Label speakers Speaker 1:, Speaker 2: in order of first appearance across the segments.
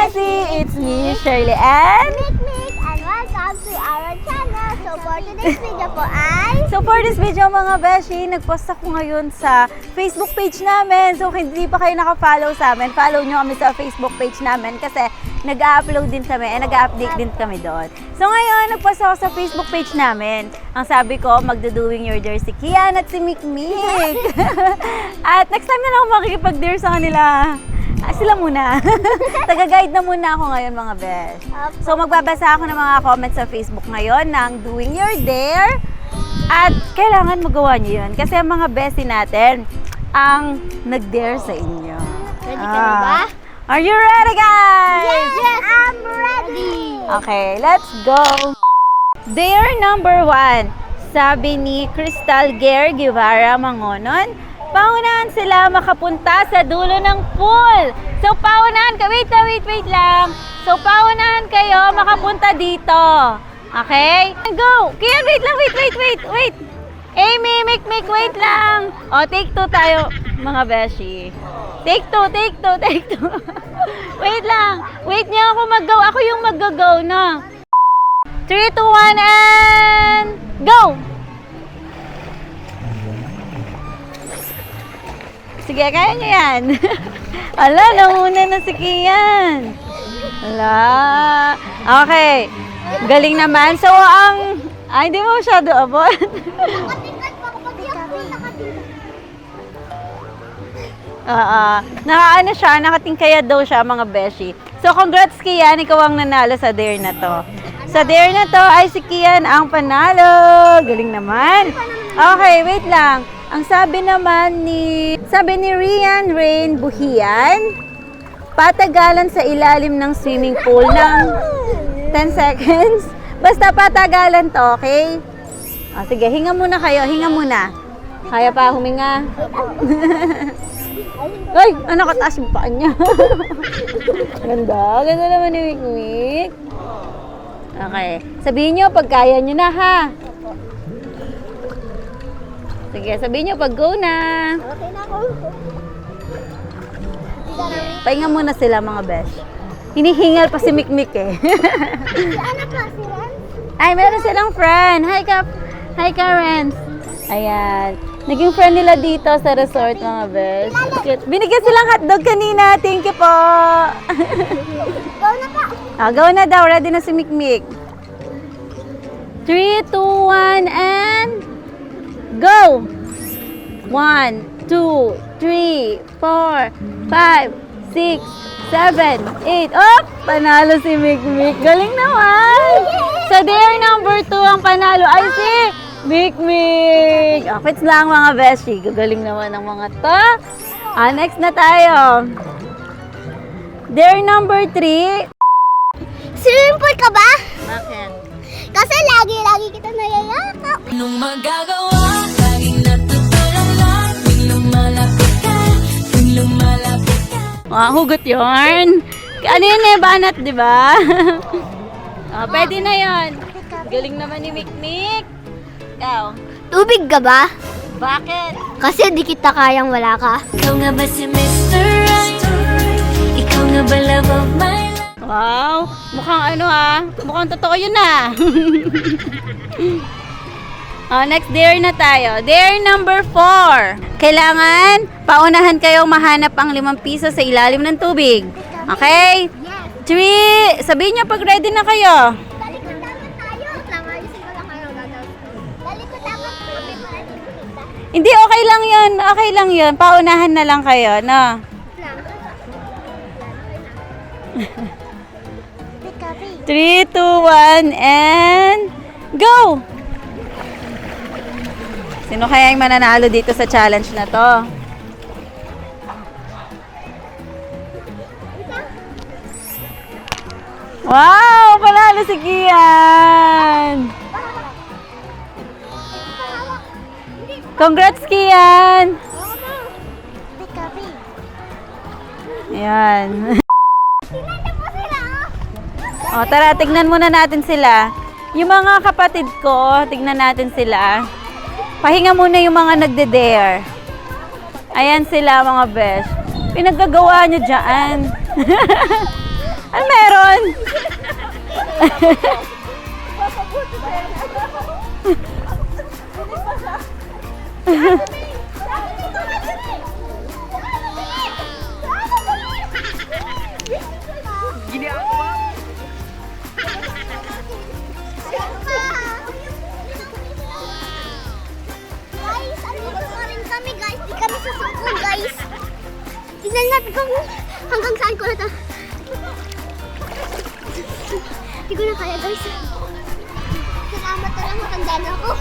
Speaker 1: Beshi! It's me, Shirley, and...
Speaker 2: Mikmik, and welcome to our channel. So for today's video po ay...
Speaker 1: So for this video mga Beshi, nagpost ako ngayon sa Facebook page namin. So kung hindi pa kayo naka-follow sa amin, follow nyo kami sa Facebook page namin kasi nag-upload din kami and nag-update din kami doon. So ngayon, nagpost ako sa Facebook page namin. Ang sabi ko, magdo-doing your dare si Kian at si Mikmik. At next time na lang ako makikipag-dare sa kanila. Sila muna. Taga-guide na muna ako ngayon mga besh. So magbabasa ako ng mga comments sa Facebook ngayon ng doing your dare. At kailangan magawa niyo yun. Kasi ang mga bestie natin ang nag-dare sa inyo.
Speaker 2: Ready ka na ba?
Speaker 1: Are you ready guys?
Speaker 2: Yes, I'm ready!
Speaker 1: Okay, let's go! Dare number 1. Sabi ni Crystal Ger Guevara Mangonon, paunahan sila makapunta sa dulo ng pool. So, paunahan ka. Wait lang. So, paunahan kayo makapunta dito. Okay? Go! Kian, wait. Amy, Mikmik, wait lang. O, take 2 tayo, mga beshi. Take two. Wait lang. Wait niya ako mag-go. Ako yung mag-go na. 3, 2, 1, and go! Sige, kaya niyo yan. Ala, nauna na si Kian. Ala. Okay. Galing naman. So, hindi mo masyado abot. Nakaano siya, nakatingkaya daw siya mga beshi. So, congrats Kian, ikaw ang nanalo sa dare na to. Sa dare na to ay si Kian ang panalo. Galing naman. Okay, wait lang. Ang sabi ni Rian Rain Buhian, patagalan sa ilalim ng swimming pool ng 10 seconds. Basta patagalan to, okay? O, sige, hinga muna kayo, Kaya pa huminga. Ay, nakataas yung paa niya. Ganda naman ni Mikmik. Okay, sabihin nyo pag kaya nyo na ha. Sige, sabihin nyo pag go na.
Speaker 2: Okay na ako.
Speaker 1: Pahinga muna sila mga besh. Hinihingal pa si Mikmik eh.
Speaker 2: Si anak ka, si Ren?
Speaker 1: Ay, meron silang friend. Hi Karen. Ayan. Naging friend nila dito sa resort mga besh. Binigyan silang hotdog kanina. Thank you po.
Speaker 2: Go na pa.
Speaker 1: Go na daw. Ready na si Mikmik. 3, 2, 1, and go! 1, 2, 3, 4, 5, 6, 7, 8. Oh! Panalo si Mikmik. Galing naman! Sa dare number 2, ang panalo ay si Mikmik. Fits lang mga beshi. Gagaling naman ang mga to. Next na tayo. Dare number 3.
Speaker 2: Swimming pool ka ba?
Speaker 1: Bakit?
Speaker 2: Kasi lagi kita nayayakap.
Speaker 3: Anong magagawa? Laging natutulala. Tuwing lumalapit ka.
Speaker 1: Hugot yarn. Ano yun eh, banat, di ba? Pwede na yun. Galing naman ni Mikmik. Ikaw.
Speaker 2: Tubig ka ba?
Speaker 1: Bakit?
Speaker 2: Kasi di kita kayang wala ka.
Speaker 3: Ikaw nga ba si Mr. Right? Ikaw nga ba love of my life?
Speaker 1: Wow, mukhang mukhang totoo yun next dare na tayo. Dare number 4. Kailangan paunahan kayong mahanap ang 5 piso sa ilalim ng tubig. Okay? 3, sabihin nyo pag ready na kayo.
Speaker 2: Talikod dapat tayo. Ayusin ko lang kayo. Talikod dapat kami makikita.
Speaker 1: Hindi, okay lang yun. Paunahan na lang kayo, no? 3, 2, 1, and go! Sino kaya yung mananalo dito sa challenge na to? Wow! Panalo si Kian! Congrats, Kian! Ayan. Tara, tignan muna natin sila. Yung mga kapatid ko, tignan natin sila. Pahinga muna yung mga nagde-dare. Ayan sila mga besh. Pinaggagawa nyo dyan. Ano meron?
Speaker 2: Guys, andito pa rin kami guys. Di kami susuko guys. Tignan natin kung hanggang saan ko na to. Hindi ko na kaya guys. Salamat na lang matanda na ako.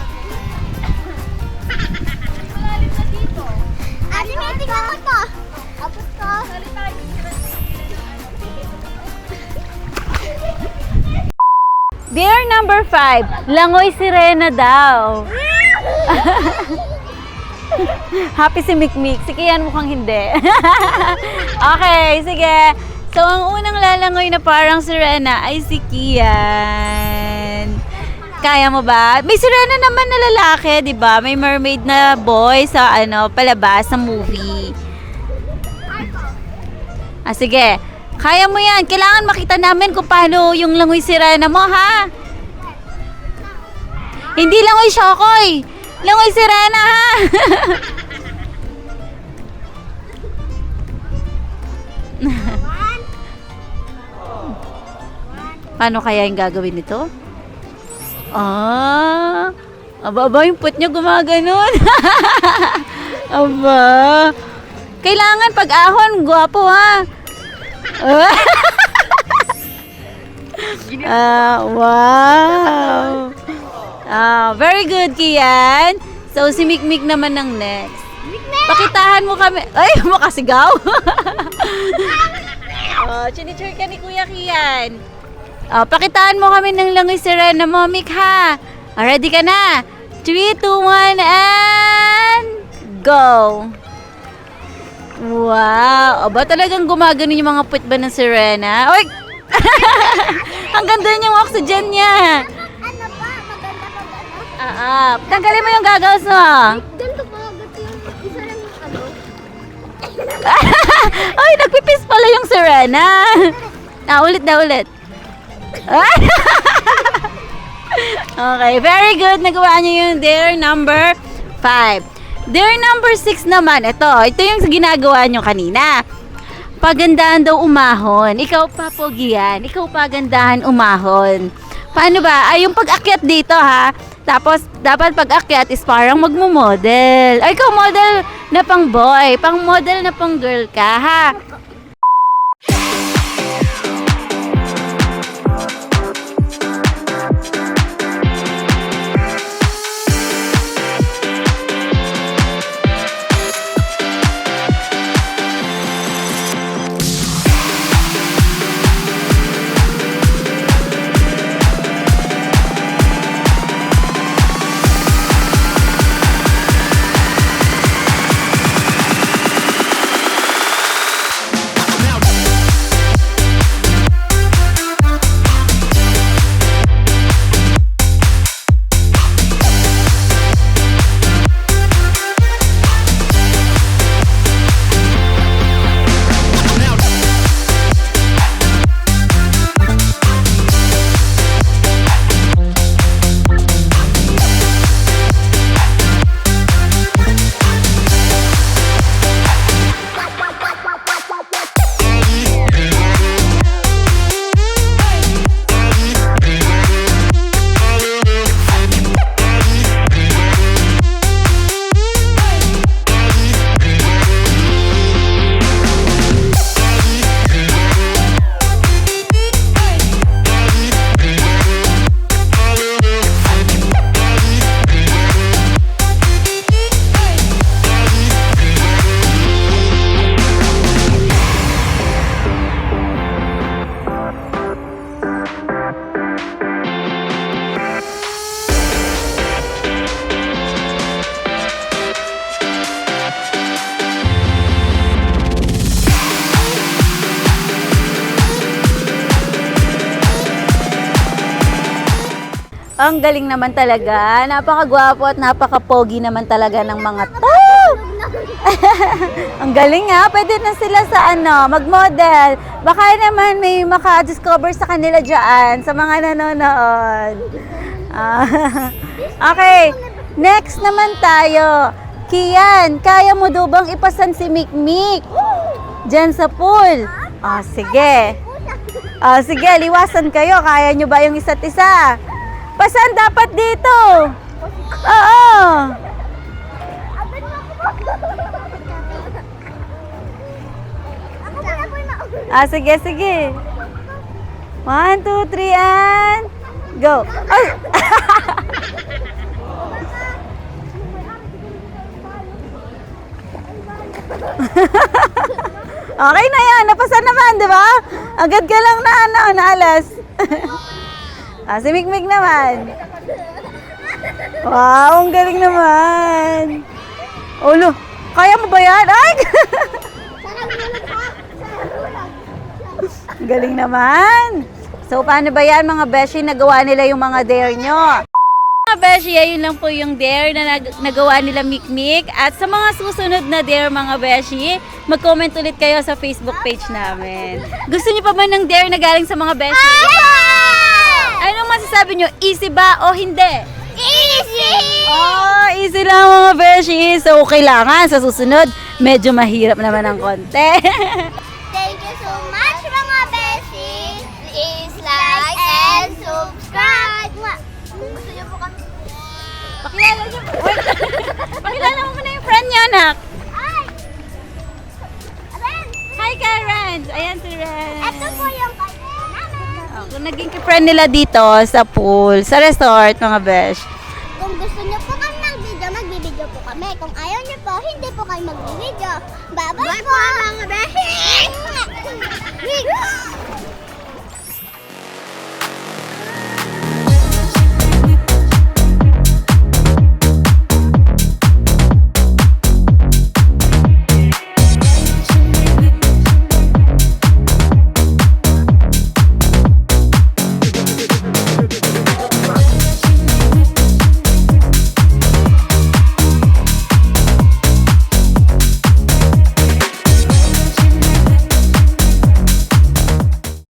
Speaker 2: Ate, may tingnan ko to. Abot ko.
Speaker 1: Dear number 5, Langoy Sirena daw. Happy si Mikmik. Si Kian mukhang hindi. Okay, sige. So, ang unang lalangoy na parang sirena ay si Kian. Kaya mo ba? May sirena naman na lalaki, di ba? May mermaid na boy sa palabas sa movie. Ah, sige. Kaya mo yan. Kailangan makita namin kung paano yung langoy sirena mo, ha? Hindi langoy Shokoy. Langoy sirena, ha? Paano kaya yung gagawin nito? Ah, aba, yung put niya gumaganon. Aba. Kailangan pag-ahon, gwapo, ha? Wow. Very good, Kian. So, si Mikmik naman ng next. Pakitahan mo kami. Ay, makasigaw. Chinichir ka ni Kuya Kian. Pakitaan mo kami ng langoy sirena mo, Mik, ha? Ready ka na? 3, 2, 1, and go! Wow! Aba, talagang gumagano yung mga put ba ng sirena? Oy! Hanggang doon yung oxygen niya.
Speaker 2: Ano ba? Maganda pag ano?
Speaker 1: Tanggalin mo yung goggles mo.
Speaker 2: Ganito pa, ganito yung isa lang yung ano.
Speaker 1: Ay, nagpipis pala yung sirena. Ulit na ulit. Okay, very good. Nagawa niyo yung dare number 5. Dare number 6 naman. Ito yung ginagawa niyo kanina. Pagandahan daw umahon. Ikaw pa, Pogian. Ikaw pagandahan umahon. Paano ba? Ay, yung pag-akyat dito, ha? Tapos, dapat pag-akyat is parang magmo-model. Ay, ikaw model na pang boy. Pang model na pang girl ka, ha? Ang galing naman talaga. Napakagwapo at napaka-pogi naman talaga ng mga to. Ang galing nga, pwede na sila sa mag-model. Baka naman may maka-discover sa kanila dyan, sa mga nanonood. Okay, next naman tayo. Kian, kaya mo daw bang ipasan si Mikmik dyan sa pool? Sige. Sige, liwasan kayo. Kaya nyo ba yung isa't isa? Pasan dapat dito. Oo. Sige, sige. 1, 2, 3, and go. Ay! Okay na yan. Napasan naman, di ba? Agad ka lang na naalas. Si Mikmik naman. Wow, ang galing naman. Ulo, kaya mo ba yan? Ay! Galing naman. So, paano ba yan mga beshi? Nagawa nila yung mga dare nyo. Mga beshi, yun lang po yung dare na nagawa nila Mikmik. At sa mga susunod na dare mga beshi, mag-comment ulit kayo sa Facebook page namin. Gusto niyo pa ba ng dare na galing sa mga beshi? Anong masasabi nyo? Easy ba o hindi?
Speaker 2: Easy!
Speaker 1: Easy lang mga beshi. So, kailangan sa susunod, medyo mahirap naman ng konti.
Speaker 2: Thank you so much mga beshi. Please like and subscribe. Kung gusto niyo po kami.
Speaker 1: Pakilala niyo po. Pakilala mo muna yung friend niyo, anak.
Speaker 2: Ay! Aben!
Speaker 1: Hi, Karen. Ayan si Ren.
Speaker 2: Ito po yung kanya namin.
Speaker 1: Kung naging friend nila dito sa pool, sa resort, mga besh.
Speaker 2: Kung gusto niyo po kami mag-video, magbibideo po kami. Kung ayaw niyo po, hindi po kayo mag-video. Bye-bye po mga beshi!